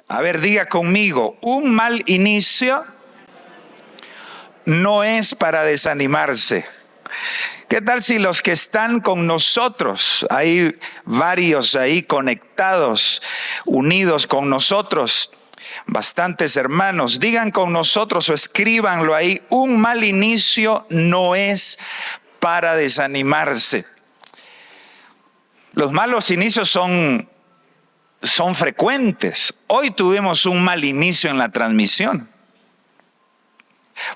A ver, diga conmigo, un mal inicio no es para desanimarse. ¿Qué tal si los que están con nosotros, hay varios ahí conectados, unidos con nosotros, bastantes hermanos, digan con nosotros o escríbanlo ahí, un mal inicio no es para desanimarse. Los malos inicios son frecuentes. Hoy tuvimos un mal inicio en la transmisión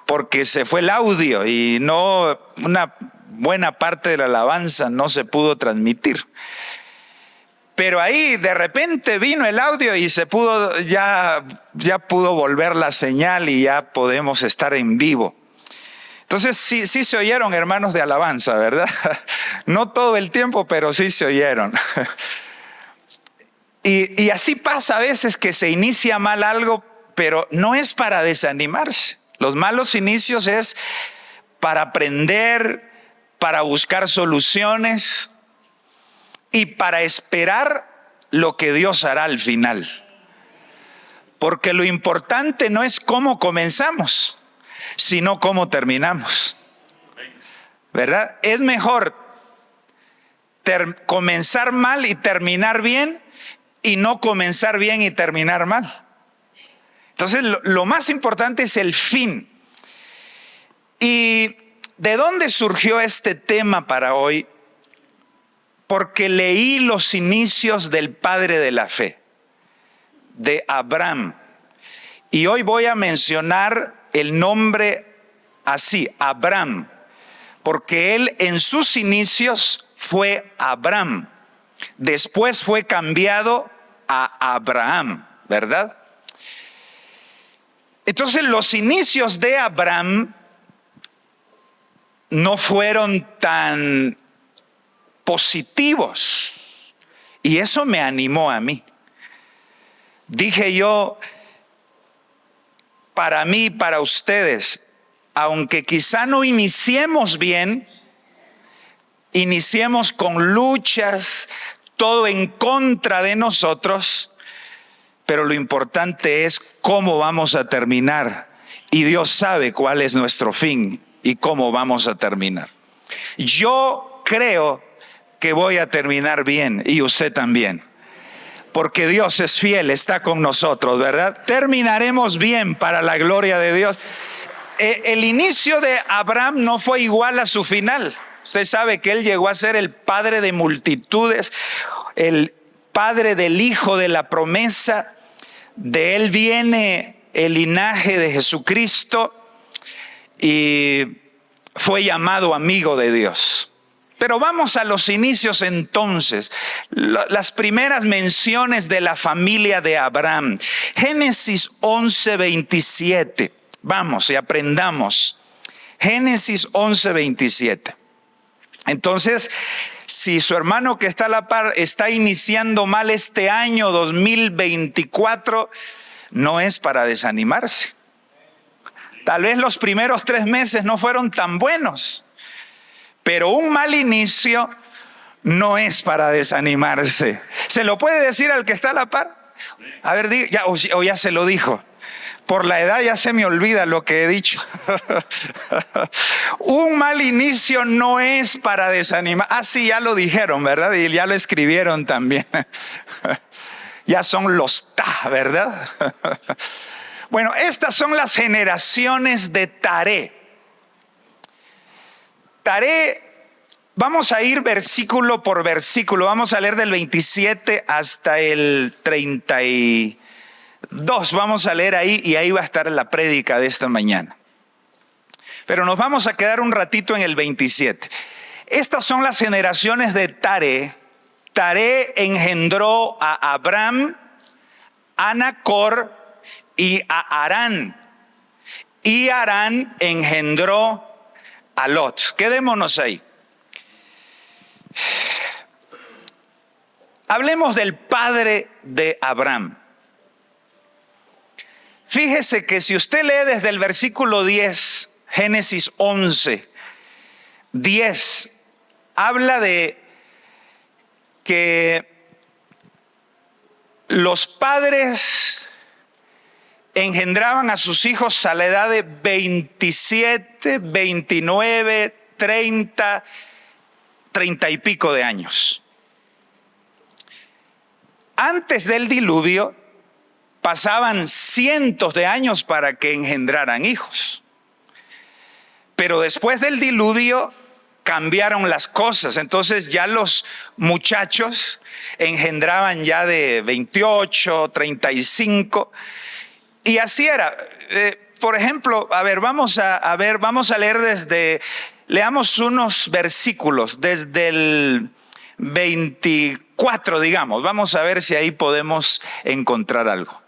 porque se fue el audio y no, una buena parte de la alabanza no se pudo transmitir. Pero ahí de repente vino el audio y se pudo, ya pudo volver la señal y ya podemos estar en vivo. Entonces sí se oyeron, hermanos de alabanza, ¿verdad? No todo el tiempo, pero sí se oyeron. Y así pasa a veces que se inicia mal algo, pero no es para desanimarse. Los malos inicios es para aprender, para buscar soluciones y para esperar lo que Dios hará al final. Porque lo importante no es cómo comenzamos, sino cómo terminamos. ¿Verdad? Es mejor comenzar mal y terminar bien y no comenzar bien y terminar mal. Entonces lo más importante es el fin. ¿Y de dónde surgió este tema para hoy? Porque leí los inicios del padre de la fe, de Abraham. Y hoy voy a mencionar el nombre así, Abraham, porque él en sus inicios fue Abraham. Después fue cambiado a Abraham, ¿verdad? Entonces los inicios de Abraham no fueron tan positivos y eso me animó a mí. Dije yo, para mí, para ustedes, aunque quizá no iniciemos bien, iniciemos con luchas, todo en contra de nosotros, pero lo importante es cómo vamos a terminar. Y Dios sabe cuál es nuestro fin y cómo vamos a terminar. Yo creo que voy a terminar bien y usted también. Porque Dios es fiel, está con nosotros, ¿verdad? Terminaremos bien para la gloria de Dios. El inicio de Abraham no fue igual a su final. Usted sabe que él llegó a ser el padre de multitudes, el padre del hijo de la promesa. De él viene el linaje de Jesucristo y fue llamado amigo de Dios. Pero vamos a los inicios entonces, las primeras menciones de la familia de Abraham. Génesis 11:27. Vamos y aprendamos. Génesis 11:27. Entonces, si su hermano que está a la par está iniciando mal este año 2024, no es para desanimarse. Tal vez los primeros 3 meses no fueron tan buenos, pero un mal inicio no es para desanimarse. ¿Se lo puede decir al que está a la par? A ver, diga, ya se lo dijo. Por la edad ya se me olvida lo que he dicho. Un mal inicio no es para desanimar. Ah, sí, ya lo dijeron, ¿verdad? Y ya lo escribieron también. Ya son los ¿verdad? Bueno, estas son las generaciones de Taré. Taré, vamos a ir versículo por versículo. Vamos a leer del 27 hasta el 32. Vamos a leer ahí y ahí va a estar la prédica de esta mañana. Pero nos vamos a quedar un ratito en el 27. Estas son las generaciones de Taré. Taré engendró a Abraham, a Nacor y a Harán. Y Harán engendró a Lot. Quedémonos ahí. Hablemos del padre de Abraham. Fíjese que si usted lee desde el versículo 10, Génesis 11:10, habla de que los padres engendraban a sus hijos a la edad de 27, 29, 30, 30 y pico de años. Antes del diluvio pasaban cientos de años para que engendraran hijos. Pero después del diluvio cambiaron las cosas. Entonces ya los muchachos engendraban ya de 28, 35. Y así era. Por ejemplo, vamos a leer leamos unos versículos desde el 24, digamos. Vamos a ver si ahí podemos encontrar algo.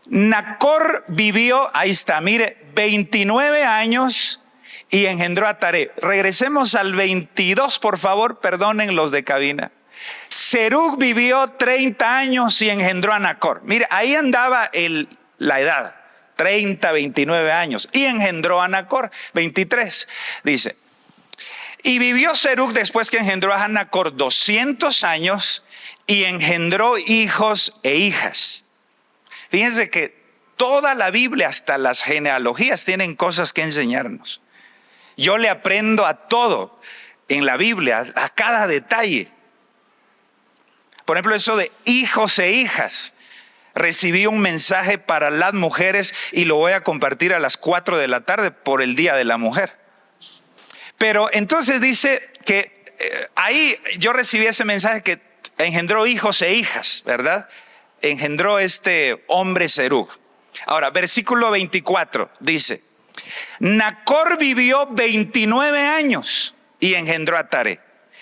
Nacor vivió, ahí está, mire, 29 años y engendró a Taré. Regresemos al 22, por favor, perdonen los de cabina. Serug vivió 30 años y engendró a Nacor. Mire, ahí andaba la edad, 30, 29 años, y engendró a Nacor, 23, dice. Y vivió Serug después que engendró a Nacor 200 años y engendró hijos e hijas. Fíjense que toda la Biblia, hasta las genealogías, tienen cosas que enseñarnos. Yo le aprendo a todo en la Biblia, a cada detalle. Por ejemplo, eso de hijos e hijas. Recibí un mensaje para las mujeres y lo voy a compartir a las 4 de la tarde por el Día de la Mujer. Pero entonces dice que ahí yo recibí ese mensaje que engendró hijos e hijas, ¿verdad? Engendró este hombre Serug. Ahora, versículo 24 dice: Nacor vivió 29 años y engendró a Taré.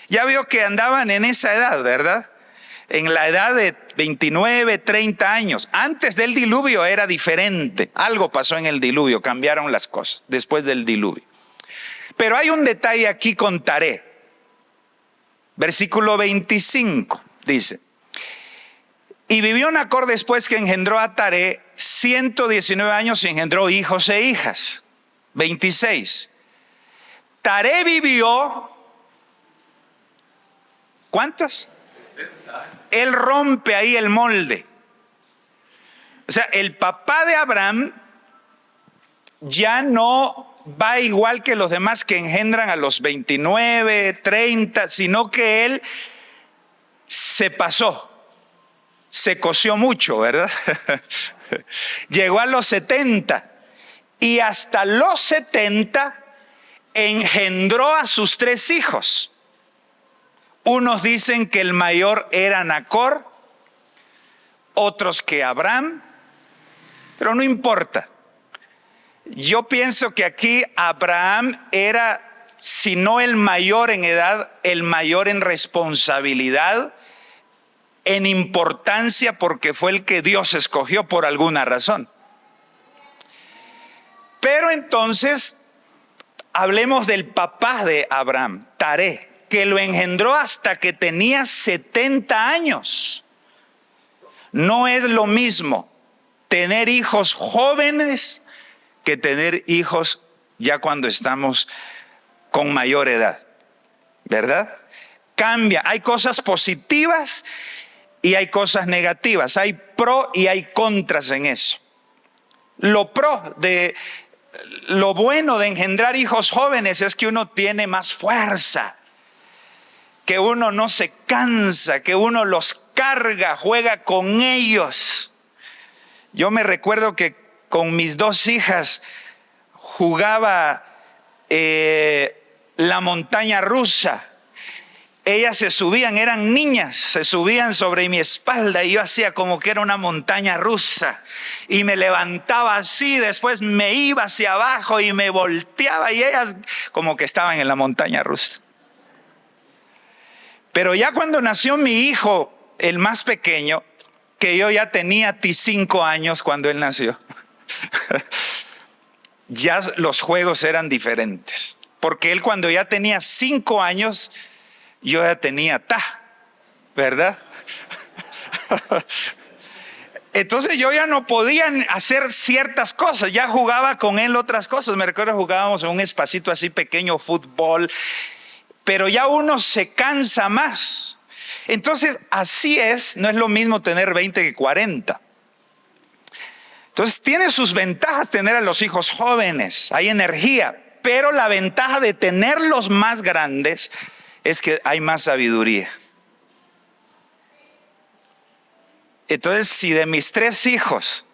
Ya vio que andaban en esa edad, ¿verdad? En la edad de 29, 30 años. Antes del diluvio era diferente. Algo pasó en el diluvio, cambiaron las cosas después del diluvio. Pero hay un detalle aquí con Taré. Versículo 25 dice: y vivió Nacor después que engendró a Taré 119 años y engendró hijos e hijas. 26. Taré vivió, ¿cuántos? Él rompe ahí el molde. O sea, el papá de Abraham ya no va igual que los demás que engendran a los 29, 30, sino que él se pasó, se coció mucho, ¿verdad? Llegó a los 70 y hasta los 70 engendró a sus 3 hijos. Unos dicen que el mayor era Nacor, otros que Abraham, pero no importa. Yo pienso que aquí Abraham era, si no el mayor en edad, el mayor en responsabilidad, en importancia, porque fue el que Dios escogió por alguna razón. Pero entonces, hablemos del papá de Abraham, Taré, que lo engendró hasta que tenía 70 años. No es lo mismo tener hijos jóvenes que tener hijos ya cuando estamos con mayor edad, ¿verdad? Cambia, hay cosas positivas y hay cosas negativas, hay pro y hay contras en eso. Lo bueno de engendrar hijos jóvenes es que uno tiene más fuerza, que uno no se cansa, que uno los carga, juega con ellos. Yo me recuerdo que con mis 2 hijas jugaba la montaña rusa. Ellas se subían, eran niñas, se subían sobre mi espalda y yo hacía como que era una montaña rusa. Y me levantaba así, después me iba hacia abajo y me volteaba y ellas como que estaban en la montaña rusa. Pero ya cuando nació mi hijo, el más pequeño, que yo ya tenía 5 años cuando él nació, ya los juegos eran diferentes. Porque él cuando ya tenía 5 años, yo ya tenía ¿verdad? Entonces yo ya no podía hacer ciertas cosas, ya jugaba con él otras cosas. Me recuerdo jugábamos en un espacito así pequeño, fútbol, pero ya uno se cansa más. Entonces así es, no es lo mismo tener 20 que 40. Entonces tiene sus ventajas tener a los hijos jóvenes, hay energía, pero la ventaja de tenerlos más grandes es que hay más sabiduría. Entonces, si de mis 3 hijos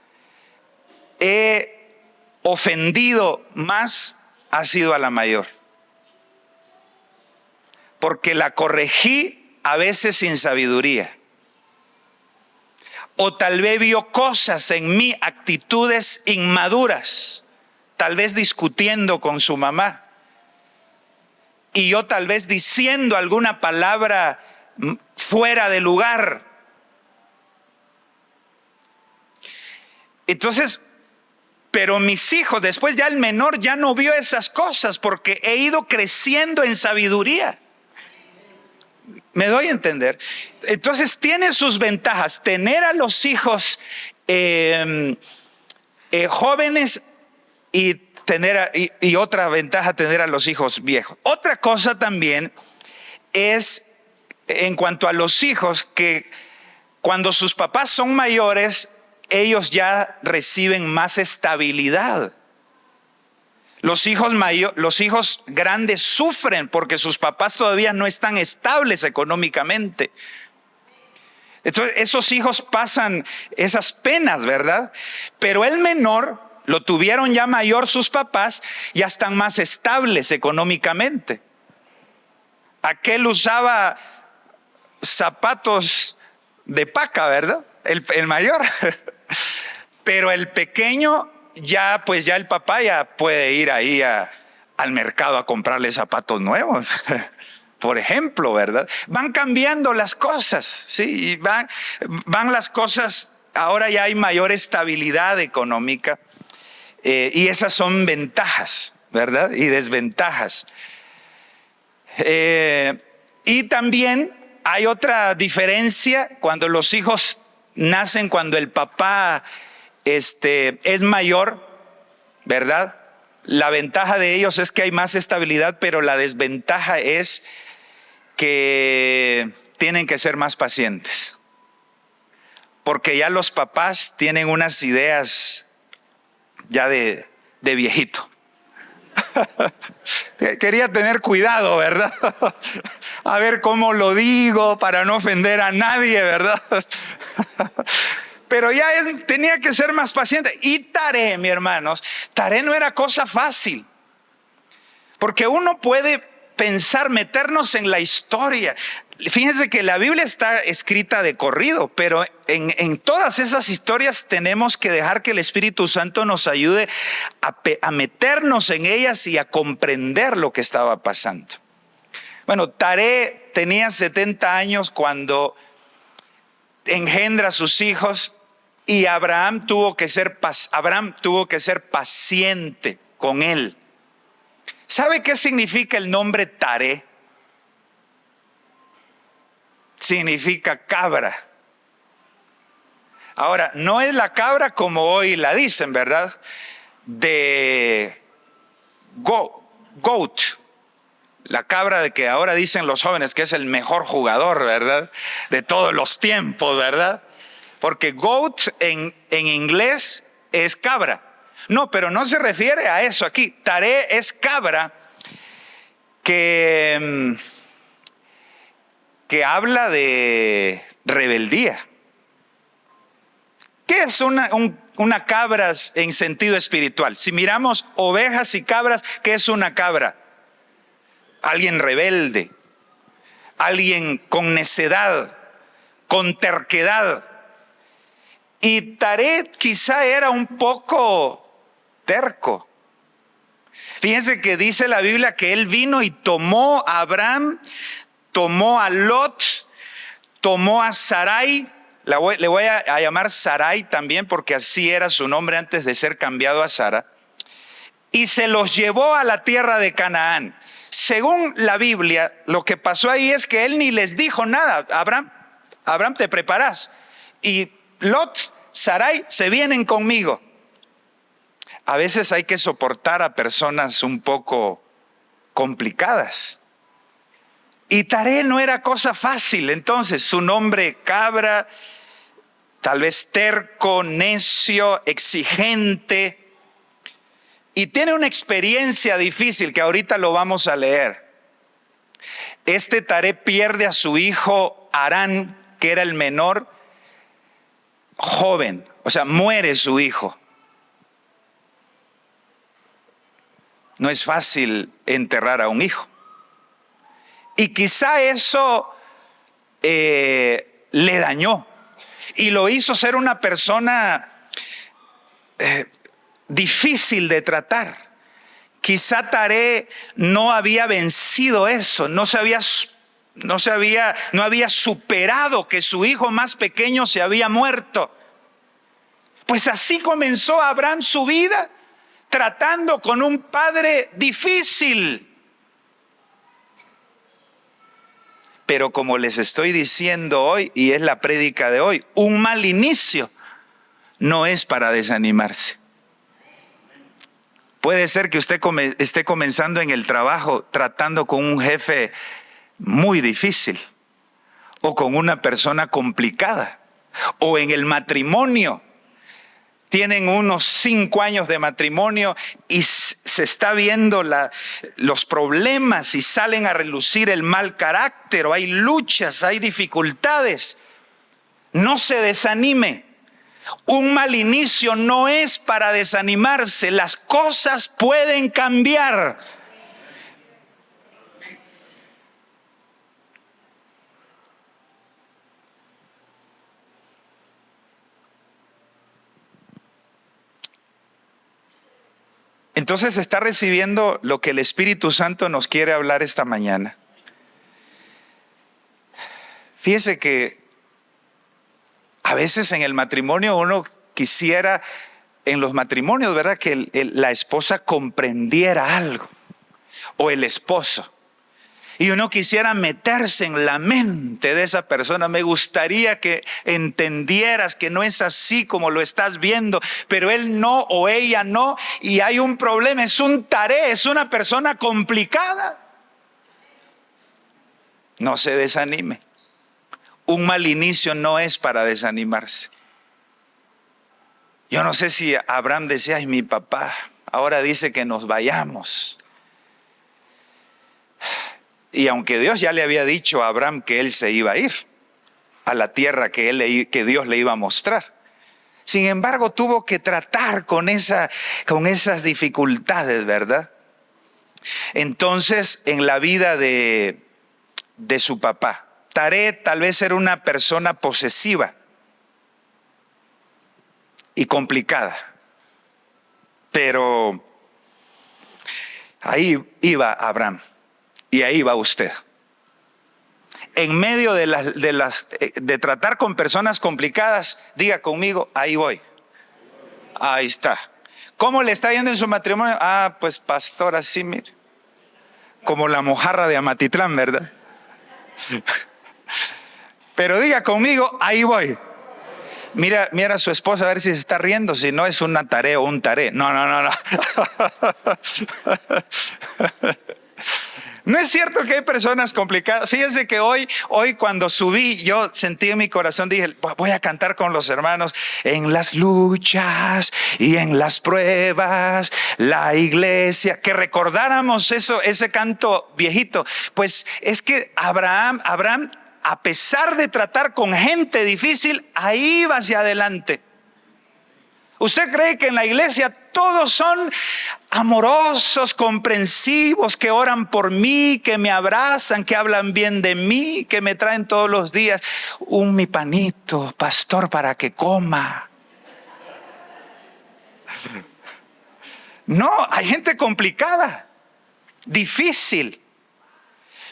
he ofendido más, ha sido a la mayor. Porque la corregí a veces sin sabiduría. O tal vez vio cosas en mí, actitudes inmaduras, tal vez discutiendo con su mamá. Y yo tal vez diciendo alguna palabra fuera de lugar. Entonces, pero mis hijos, después ya el menor ya no vio esas cosas porque he ido creciendo en sabiduría. ¿Me doy a entender? Entonces tiene sus ventajas tener a los hijos jóvenes y otra ventaja tener a los hijos viejos. Otra cosa también es en cuanto a los hijos que cuando sus papás son mayores, ellos ya reciben más estabilidad. Los hijos grandes sufren porque sus papás todavía no están estables económicamente. Entonces esos hijos pasan esas penas, ¿verdad? Pero el menor lo tuvieron ya mayor sus papás, ya están más estables económicamente. Aquel usaba zapatos de paca, ¿verdad? El mayor. Pero el pequeño ya el papá ya puede ir ahí al mercado a comprarle zapatos nuevos. Por ejemplo, ¿verdad? Van cambiando las cosas, ¿sí? Y van las cosas, ahora ya hay mayor estabilidad económica. Y esas son ventajas, ¿verdad? Y desventajas. Y también hay otra diferencia cuando los hijos nacen, cuando el papá es mayor, ¿verdad? La ventaja de ellos es que hay más estabilidad, pero la desventaja es que tienen que ser más pacientes. Porque ya los papás tienen unas ideas ya de viejito. Quería tener cuidado, ¿verdad? A ver cómo lo digo para no ofender a nadie, ¿verdad? Pero ya tenía que ser más paciente. Y Taré, mis hermanos, Taré no era cosa fácil. Porque uno puede pensar, meternos en la historia. Fíjense que la Biblia está escrita de corrido, pero en todas esas historias tenemos que dejar que el Espíritu Santo nos ayude a meternos en ellas y a comprender lo que estaba pasando. Bueno, Taré tenía 70 años cuando engendra a sus hijos y Abraham tuvo que ser paciente con él. ¿Sabe qué significa el nombre Taré? Significa cabra. Ahora, no es la cabra como hoy la dicen, ¿verdad? De goat. La cabra de que ahora dicen los jóvenes que es el mejor jugador, ¿verdad? De todos los tiempos, ¿verdad? Porque goat en inglés es cabra. No, pero no se refiere a eso aquí. Taré es cabra que habla de rebeldía. ¿Qué es una cabra en sentido espiritual? Si miramos ovejas y cabras, ¿qué es una cabra? Alguien rebelde, alguien con necedad, con terquedad. Y Taré quizá era un poco terco. Fíjense que dice la Biblia que él vino y tomó a Abraham, tomó a Lot, tomó a Sarai. Le voy a llamar Sarai también porque así era su nombre antes de ser cambiado a Sara. Y se los llevó a la tierra de Canaán. Según la Biblia, lo que pasó ahí es que él ni les dijo nada. Abraham, te preparas. Y Lot, Sarai, se vienen conmigo. A veces hay que soportar a personas un poco complicadas. Y Taré no era cosa fácil. Entonces, su nombre cabra, tal vez terco, necio, exigente, y tiene una experiencia difícil que ahorita lo vamos a leer. Taré pierde a su hijo Harán, que era el menor, joven, o sea, muere su hijo. No es fácil enterrar a un hijo. Y quizá eso le dañó y lo hizo ser una persona difícil de tratar. Quizá Taré no había vencido eso, no había superado que su hijo más pequeño se había muerto. Pues así comenzó Abraham su vida, tratando con un padre difícil. Pero como les estoy diciendo hoy, y es la prédica de hoy, un mal inicio no es para desanimarse. Puede ser que usted esté comenzando en el trabajo tratando con un jefe muy difícil, o con una persona complicada, o en el matrimonio. Tienen unos 5 años de matrimonio y se está viendo los problemas y salen a relucir el mal carácter, o hay luchas, hay dificultades. No se desanime. Un mal inicio no es para desanimarse. Las cosas pueden cambiar. Entonces está recibiendo lo que el Espíritu Santo nos quiere hablar esta mañana. Fíjese que a veces en el matrimonio uno quisiera, en los matrimonios, ¿verdad?, que la esposa comprendiera algo, o el esposo. Y uno quisiera meterse en la mente de esa persona. Me gustaría que entendieras que no es así como lo estás viendo, pero él no o ella no, y hay un problema. Es un taré, es una persona complicada. No se desanime. Un mal inicio no es para desanimarse. Yo no sé si Abraham decía: ay, mi papá ahora dice que nos vayamos. Y aunque Dios ya le había dicho a Abraham que él se iba a ir a la tierra que Dios le iba a mostrar, sin embargo tuvo que tratar con esas dificultades, ¿verdad? Entonces, en la vida de su papá, Taré tal vez era una persona posesiva y complicada, pero ahí iba Abraham. Y ahí va usted. En medio de tratar con personas complicadas, diga conmigo: ahí voy. Ahí está. ¿Cómo le está yendo en su matrimonio? Ah, pues pastor, así, mire, como la mojarra de Amatitlán, ¿verdad? Pero diga conmigo: ahí voy. Mira a su esposa a ver si se está riendo, si no es una tarea o un taré. No. No es cierto que hay personas complicadas. Fíjense que hoy cuando subí, yo sentí en mi corazón, dije: voy a cantar con los hermanos. En las luchas y en las pruebas, la iglesia. Que recordáramos ese canto viejito. Pues es que Abraham, a pesar de tratar con gente difícil, ahí va hacia adelante. ¿Usted cree que en la iglesia todos son amorosos, comprensivos, que oran por mí, que me abrazan, que hablan bien de mí, que me traen todos los días mi panito, pastor, para que coma? No, hay gente complicada, difícil.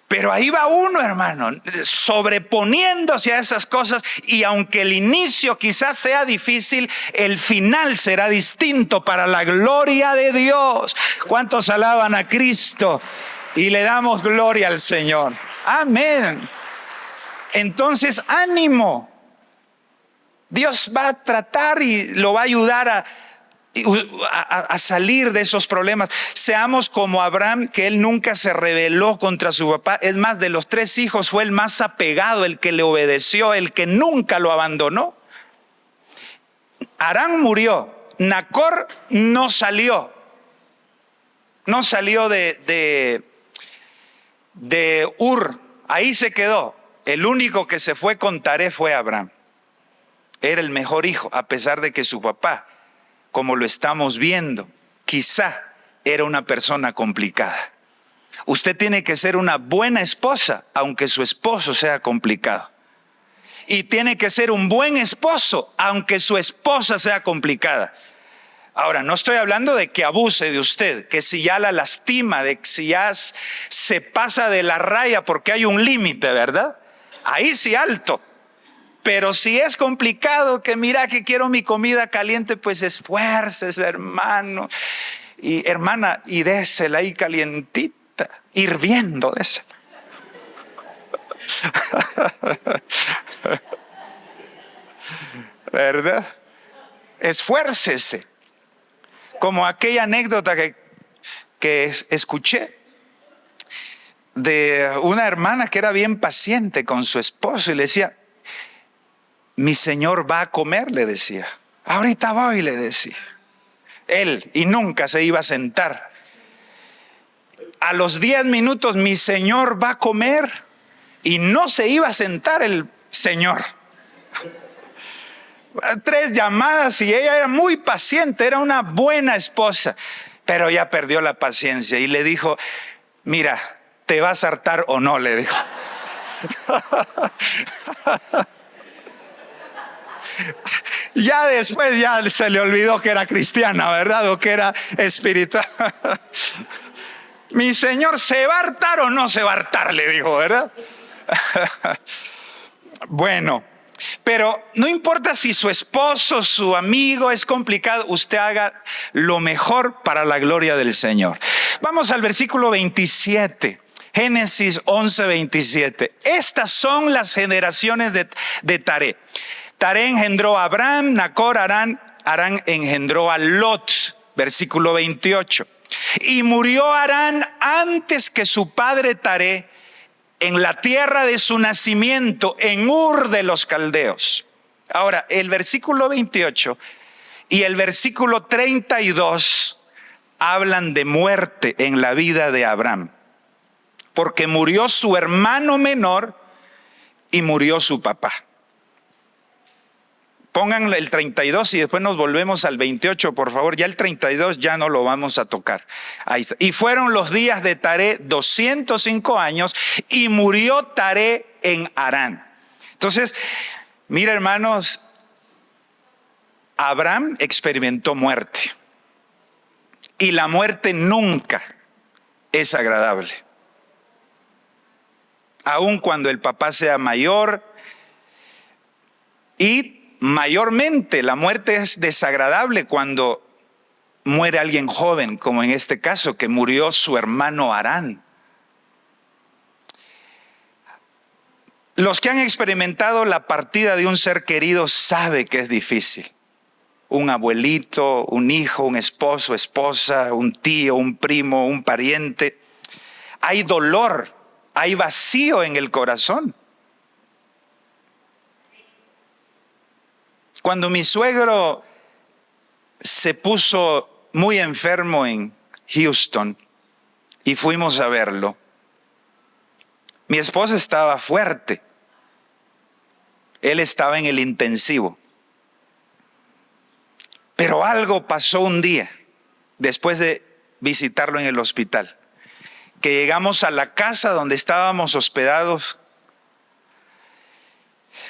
Pero ahí va uno, hermano, sobreponiéndose a esas cosas, y aunque el inicio quizás sea difícil, el final será distinto para la gloria de Dios. ¿Cuántos alaban a Cristo y le damos gloria al Señor? Amén. Entonces, ánimo. Dios va a tratar y lo va a ayudar a salir de esos problemas. Seamos como Abraham, que él nunca se rebeló contra su papá. Es más, de los 3 hijos fue el más apegado, el que le obedeció, el que nunca lo abandonó. Harán murió. Nacor no salió. No salió de Ur. Ahí se quedó. El único que se fue con Taré fue Abraham. Era el mejor hijo, a pesar de que su papá, como lo estamos viendo, quizá era una persona complicada. Usted tiene que ser una buena esposa, aunque su esposo sea complicado. Y tiene que ser un buen esposo, aunque su esposa sea complicada. Ahora, no estoy hablando de que abuse de usted, que si ya la lastima, de que si ya se pasa de la raya porque hay un límite, ¿verdad? Ahí sí alto. Pero si es complicado, que mira que quiero mi comida caliente, pues esfuércese, hermano. Y hermana, y désela ahí calientita, hirviendo, désela. ¿Verdad? Esfuércese. Como aquella anécdota que escuché de una hermana que era bien paciente con su esposo y le decía, mi señor va a comer, le decía. Ahorita voy, le decía. Él, y nunca se iba a sentar. A los 10 minutos, mi señor va a comer, y no se iba a sentar el señor. 3 llamadas y ella era muy paciente, era una buena esposa, pero ya perdió la paciencia y le dijo, mira, ¿te vas a hartar o no?, le dijo. Ya después ya se le olvidó que era cristiana, ¿verdad? O que era espiritual. Mi señor, ¿se va a hartar o no se va a hartar?, le dijo, ¿verdad? Bueno, pero no importa si su esposo, su amigo es complicado, usted haga lo mejor para la gloria del Señor. Vamos al versículo 27. Génesis 11, 27. Estas son las generaciones de Taré. Taré engendró a Abraham, Nacor, Harán engendró a Lot. Versículo 28. Y murió Harán antes que su padre Taré en la tierra de su nacimiento, en Ur de los Caldeos. Ahora, el versículo 28 y el versículo 32 hablan de muerte en la vida de Abraham, porque murió su hermano menor y murió su papá. Pongan el 32 y después nos volvemos al 28, por favor. Ya el 32 ya no lo vamos a tocar. Ahí está. Y fueron los días de Taré 205 años y murió Taré en Harán. Entonces, mira, hermanos, Abraham experimentó muerte. Y la muerte nunca es agradable. Aun cuando el papá sea mayor, y mayormente la muerte es desagradable cuando muere alguien joven, como en este caso que murió su hermano Harán. Los que han experimentado la partida de un ser querido saben que es difícil. Un abuelito, un hijo, un esposo, esposa, un tío, un primo, un pariente. Hay dolor, hay vacío en el corazón. Cuando mi suegro se puso muy enfermo en Houston y fuimos a verlo, mi esposa estaba fuerte. Él estaba en el intensivo. Pero algo pasó un día, después de visitarlo en el hospital, que llegamos a la casa donde estábamos hospedados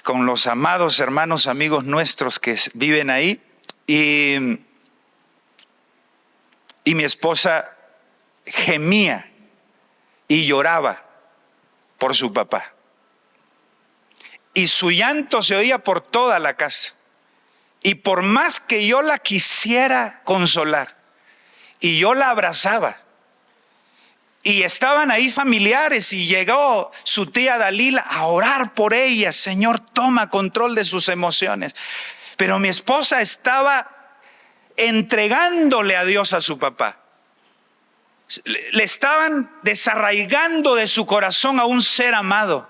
con los amados hermanos, amigos nuestros que viven ahí, y mi esposa gemía y lloraba por su papá. Y su llanto se oía por toda la casa. Y por más que yo la quisiera consolar, y yo la abrazaba, y estaban ahí familiares, y llegó su tía Dalila a orar por ella. Señor, toma control de sus emociones. Pero mi esposa estaba entregándole a Dios a su papá. Le estaban desarraigando de su corazón a un ser amado.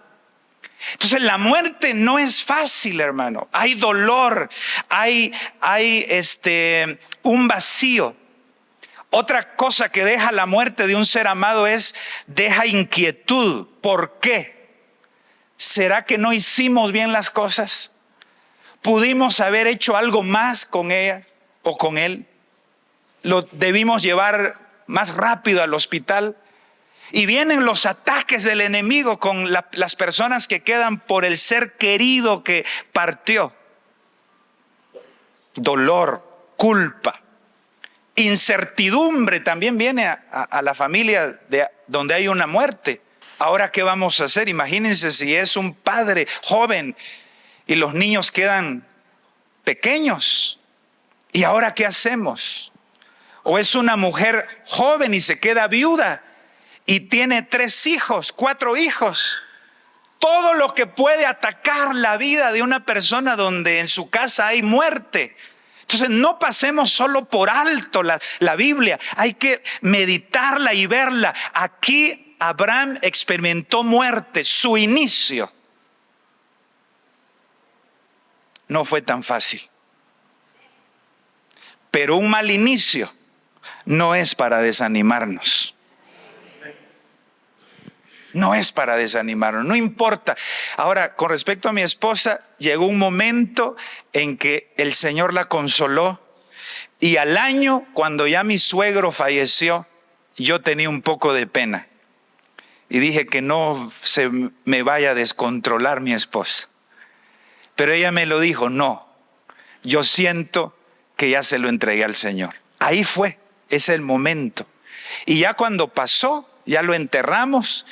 Entonces la muerte no es fácil, hermano. Hay dolor, hay un vacío. Otra cosa que deja la muerte de un ser amado deja inquietud. ¿Por qué? ¿Será que no hicimos bien las cosas? ¿Pudimos haber hecho algo más con ella o con él? ¿Lo debimos llevar más rápido al hospital? Y vienen los ataques del enemigo con las personas que quedan por el ser querido que partió. Dolor, culpa, incertidumbre también viene a la familia donde hay una muerte. Ahora, ¿qué vamos a hacer? Imagínense si es un padre joven y los niños quedan pequeños. ¿Y ahora qué hacemos? O es una mujer joven y se queda viuda y tiene 3 hijos, 4 hijos. Todo lo que puede atacar la vida de una persona donde en su casa hay muerte. Entonces no pasemos solo por alto la Biblia. Hay que meditarla y verla. Aquí Abraham experimentó muerte. Su inicio no fue tan fácil. Pero un mal inicio no es para desanimarnos. No es para desanimarnos, no importa. Ahora, con respecto a mi esposa, llegó un momento en que el Señor la consoló y al año, cuando ya mi suegro falleció, yo tenía un poco de pena y dije que no se me vaya a descontrolar mi esposa. Pero ella me lo dijo, no, yo siento que ya se lo entregué al Señor. Ahí fue, ese es el momento. Y ya cuando pasó, ya lo enterramos.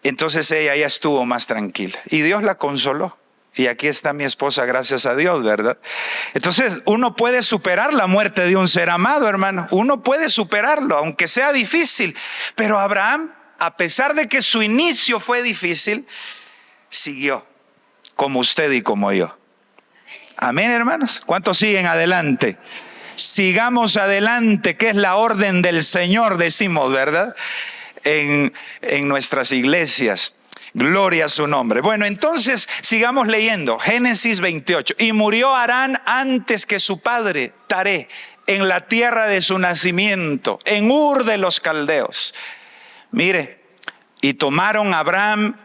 Entonces ella ya estuvo más tranquila y Dios la consoló. Y aquí está mi esposa, gracias a Dios, ¿verdad? Entonces uno puede superar la muerte de un ser amado, hermano. Uno puede superarlo, aunque sea difícil. Pero Abraham, a pesar de que su inicio fue difícil, siguió como usted y como yo. Amén, hermanos. ¿Cuántos siguen adelante? Sigamos adelante, que es la orden del Señor, decimos, ¿verdad? En nuestras iglesias. Gloria a su nombre. Bueno, entonces sigamos leyendo. Génesis 28. Y murió Harán antes que su padre, Taré, en la tierra de su nacimiento, en Ur de los Caldeos. Mire, y tomaron Abraham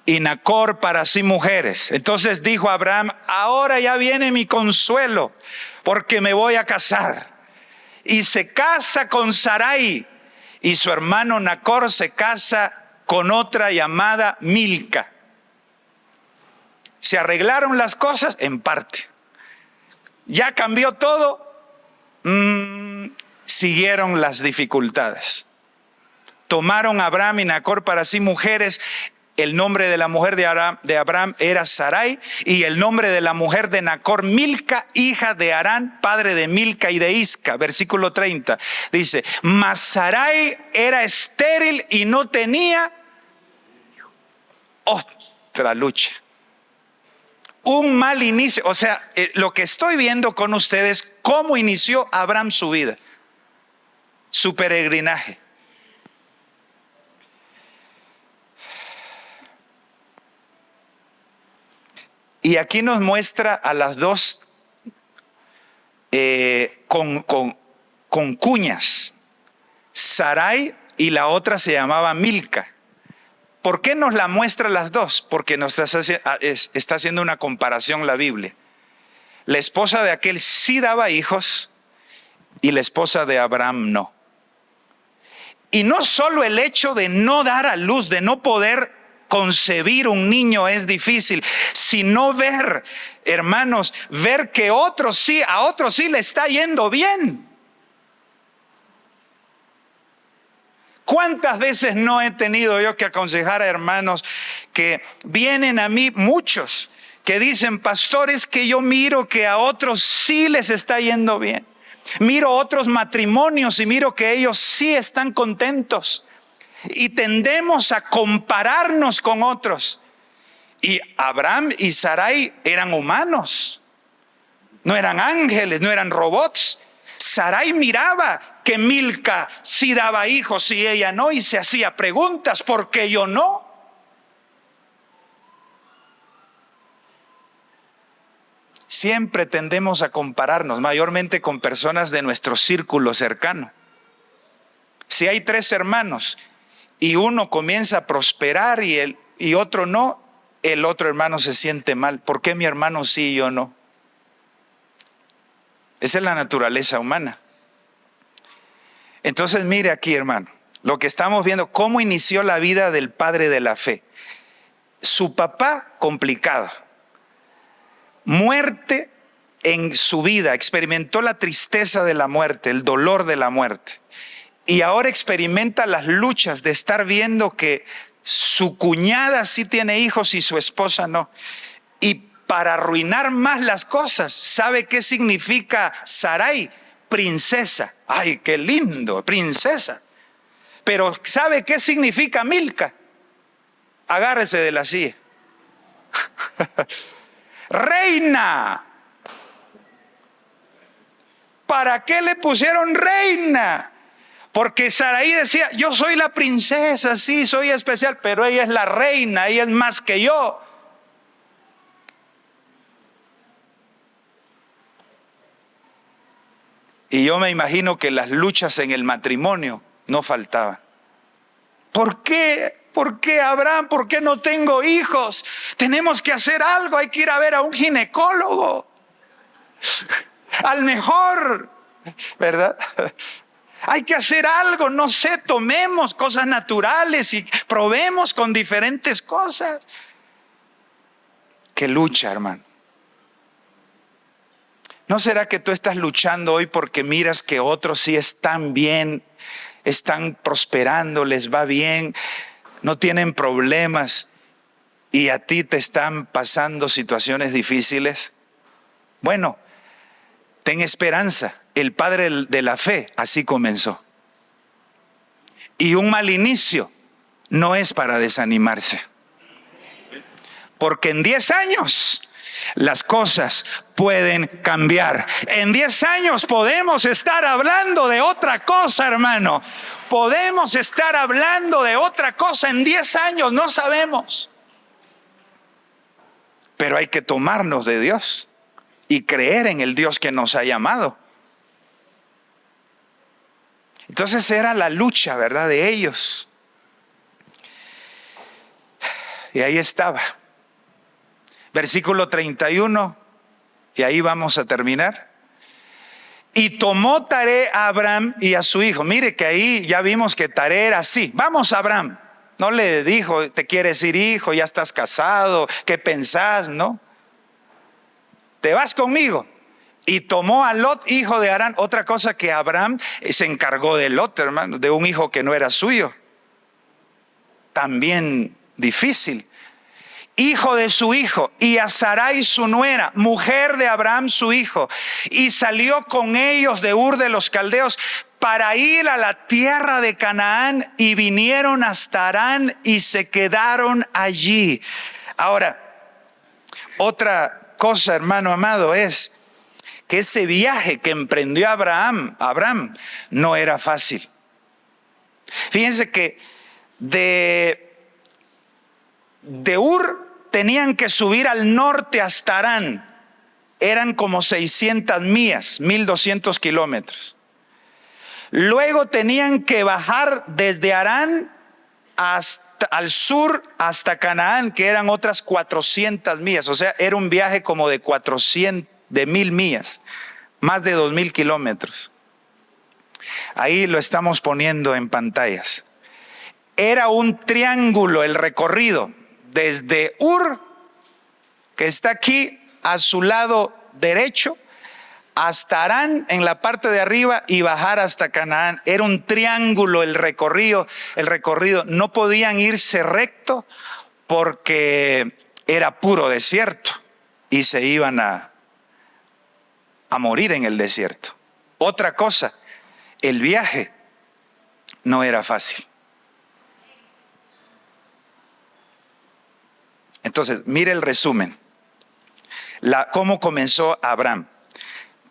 y Nacor para sí mujeres. Entonces dijo Abraham, ahora ya viene mi consuelo, porque me voy a casar. Y se casa con Sarai. Y su hermano Nacor se casa con otra llamada Milca. ¿Se arreglaron las cosas? En parte. ¿Ya cambió todo? Siguieron las dificultades. Tomaron Abraham y Nacor para sí mujeres. El nombre de la mujer de Abraham era Sarai y el nombre de la mujer de Nacor, Milca, hija de Harán, padre de Milca y de Isca. Versículo 30 dice, mas Sarai era estéril y no tenía otra lucha. Un mal inicio. O sea, lo que estoy viendo con ustedes, cómo inició Abraham su vida, su peregrinaje. Y aquí nos muestra a las dos con cuñas, Sarai y la otra se llamaba Milca. ¿Por qué nos la muestra las dos? Porque nos está haciendo una comparación la Biblia. La esposa de aquel sí daba hijos y la esposa de Abraham no. Y no solo el hecho de no dar a luz, de no poder concebir un niño es difícil, sino ver, hermanos, ver que a otros sí le está yendo bien. ¿Cuántas veces no he tenido yo que aconsejar a hermanos que vienen a mí, muchos, que dicen, pastores, que yo miro que a otros sí les está yendo bien? Miro otros matrimonios y miro que ellos sí están contentos. Y tendemos a compararnos con otros. Y Abraham y Sarai eran humanos, no eran ángeles, no eran robots. Sarai miraba que Milca sí daba hijos y ella no, y se hacía preguntas, ¿por qué yo no? Siempre tendemos a compararnos, mayormente con personas de nuestro círculo cercano. Si hay 3 hermanos y uno comienza a prosperar y otro no, el otro hermano se siente mal. ¿Por qué mi hermano sí y yo no? Esa es la naturaleza humana. Entonces mire aquí, hermano, lo que estamos viendo, cómo inició la vida del padre de la fe. Su papá, complicado. Muerte en su vida, experimentó la tristeza de la muerte, el dolor de la muerte. Y ahora experimenta las luchas de estar viendo que su cuñada sí tiene hijos y su esposa no. Y para arruinar más las cosas, ¿sabe qué significa Sarai? Princesa. ¡Ay, qué lindo! Princesa. Pero ¿sabe qué significa Milca? Agárrese de la silla. Reina. ¿Para qué le pusieron reina? Porque Sarai decía, yo soy la princesa, sí, soy especial, pero ella es la reina, ella es más que yo. Y yo me imagino que las luchas en el matrimonio no faltaban. ¿Por qué? ¿Por qué, Abraham? ¿Por qué no tengo hijos? Tenemos que hacer algo, hay que ir a ver a un ginecólogo. Al mejor, ¿verdad? Hay que hacer algo, no sé, tomemos cosas naturales y probemos con diferentes cosas. Qué lucha, hermano. ¿No será que tú estás luchando hoy porque miras que otros sí están bien, están prosperando, les va bien, no tienen problemas y a ti te están pasando situaciones difíciles? Bueno, ten esperanza. El padre de la fe así comenzó. Y un mal inicio no es para desanimarse. Porque en 10 años las cosas pueden cambiar. En 10 años podemos estar hablando de otra cosa, hermano. Podemos estar hablando de otra cosa en 10 años, no sabemos. Pero hay que tomarnos de Dios y creer en el Dios que nos ha llamado. Entonces era la lucha, ¿verdad?, de ellos. Y ahí estaba. Versículo 31, y ahí vamos a terminar. Y tomó Taré a Abraham y a su hijo. Mire que ahí ya vimos que Taré era así. Vamos, Abraham. No le dijo, ¿te quieres ir, hijo? Ya estás casado. ¿Qué pensás? No. ¿Te vas conmigo? Y tomó a Lot, hijo de Harán. Otra cosa que Abraham se encargó de Lot, hermano, de un hijo que no era suyo. También difícil. Hijo de su hijo, y a Sarai su nuera, mujer de Abraham su hijo, y salió con ellos de Ur de los Caldeos para ir a la tierra de Canaán, y vinieron hasta Harán y se quedaron allí. Ahora, otra cosa, hermano amado, es que ese viaje que emprendió Abraham no era fácil. Fíjense que de Ur tenían que subir al norte hasta Harán. Eran como 600 millas, 1200 kilómetros. Luego tenían que bajar desde Harán hasta al sur hasta Canaán, que eran otras 400 millas. O sea, era un viaje como de 1000 millas, más de 2000 kilómetros. Ahí lo estamos poniendo en pantallas. Era un triángulo el recorrido. Desde Ur, que está aquí a su lado derecho, hasta Harán en la parte de arriba y bajar hasta Canaán. Era un triángulo el recorrido. No podían irse recto porque era puro desierto y se iban a morir en el desierto. Otra cosa, el viaje no era fácil. Entonces, mire el resumen. Cómo comenzó Abraham.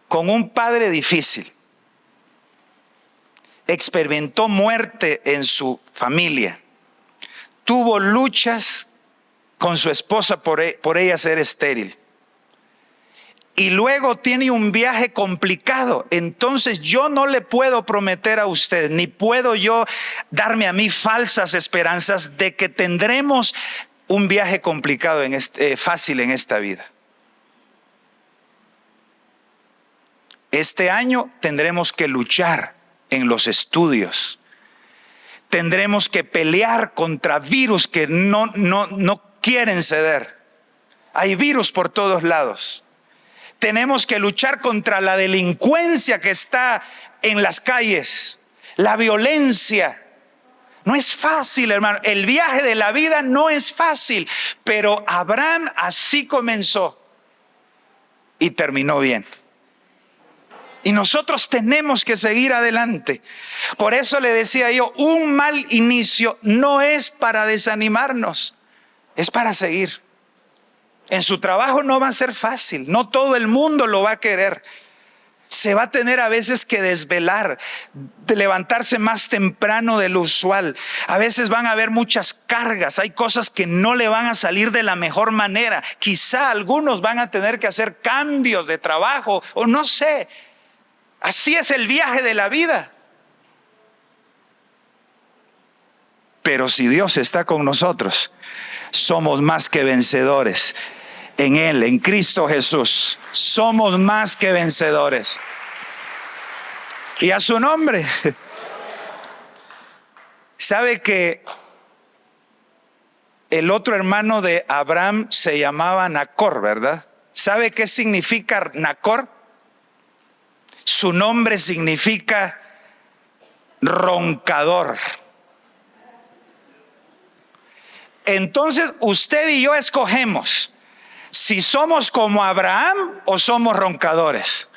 Con un padre difícil. Experimentó muerte en su familia. Tuvo luchas con su esposa por ella ser estéril. y luego tiene un viaje complicado. Entonces yo no le puedo prometer a usted, ni puedo yo darme a mí falsas esperanzas de que tendremos un viaje complicado fácil en esta vida. Este año tendremos que luchar en los estudios. Tendremos que pelear contra virus que no quieren ceder. Hay virus por todos lados. Tenemos que luchar contra la delincuencia que está en las calles, la violencia. No es fácil, hermano. El viaje de la vida no es fácil, pero Abraham así comenzó y terminó bien. Y nosotros tenemos que seguir adelante. Por eso le decía yo, un mal inicio no es para desanimarnos, es para seguir. En su trabajo no va a ser fácil, no todo el mundo lo va a querer. Se va a tener a veces que desvelar, de levantarse más temprano de lo usual. A veces van a haber muchas cargas, hay cosas que no le van a salir de la mejor manera. Quizá algunos van a tener que hacer cambios de trabajo o no sé. Así es el viaje de la vida. Pero si Dios está con nosotros, somos más que vencedores. En Él, en Cristo Jesús, somos más que vencedores. Y a su nombre. ¿Sabe que el otro hermano de Abraham se llamaba Nacor, verdad? ¿Sabe qué significa Nacor? Su nombre significa roncador. Entonces usted y yo escogemos si somos como Abraham o somos roncadores.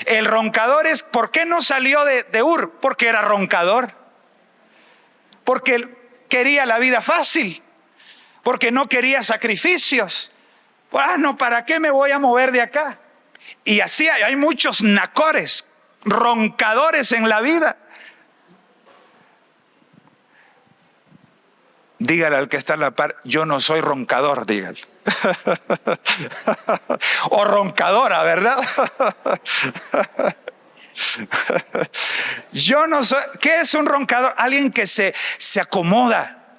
El roncador es, ¿por qué no salió de Ur? Porque era roncador. Porque él quería la vida fácil. Porque no quería sacrificios. Bueno, ¿para qué me voy a mover de acá? Y así hay muchos nacores, roncadores en la vida. Dígale al que está en la par, yo no soy roncador, dígale. O roncadora, ¿verdad? Yo no soy. ¿Qué es un roncador? Alguien que se acomoda.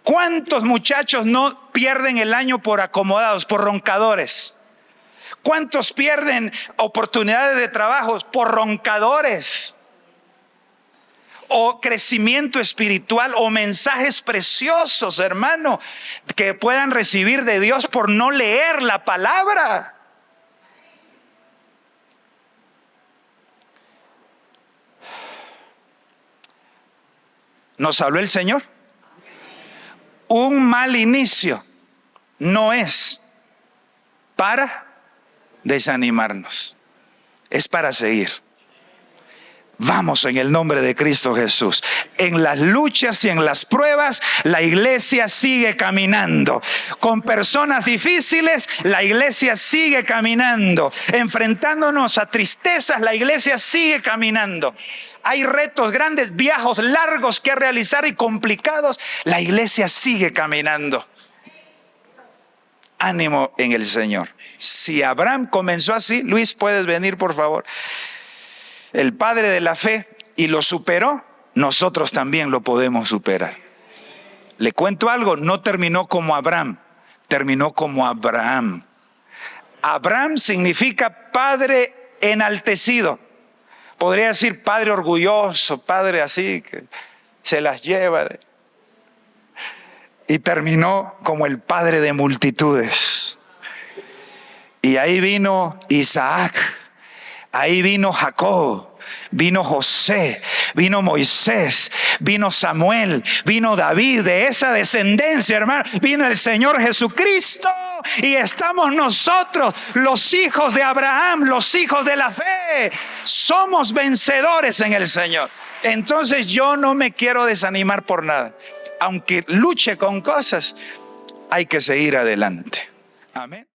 ¿Cuántos muchachos no pierden el año por acomodados, por roncadores? ¿Cuántos pierden oportunidades de trabajo por roncadores? O crecimiento espiritual o mensajes preciosos, hermano, que puedan recibir de Dios por no leer la palabra. ¿Nos habló el Señor? Un mal inicio no es para desanimarnos, es para seguir. Vamos en el nombre de Cristo Jesús. En las luchas y en las pruebas, la iglesia sigue caminando. Con personas difíciles, la iglesia sigue caminando. Enfrentándonos a tristezas, la iglesia sigue caminando. Hay retos grandes, viajes largos que realizar y complicados. La iglesia sigue caminando. Ánimo en el Señor. Si Abraham comenzó así, Luis, ¿puedes venir por favor? El padre de la fe, y lo superó, nosotros también lo podemos superar. Le cuento algo, no terminó como Abraham, terminó como Abraham. Abraham significa padre enaltecido. Podría decir padre orgulloso, padre así que se las lleva. Y terminó como el padre de multitudes. Y ahí vino Isaac. Ahí vino Jacob, vino José, vino Moisés, vino Samuel, vino David, de esa descendencia, hermano, vino el Señor Jesucristo. Y estamos nosotros, los hijos de Abraham, los hijos de la fe. Somos vencedores en el Señor. Entonces yo no me quiero desanimar por nada. Aunque luche con cosas, hay que seguir adelante. Amén.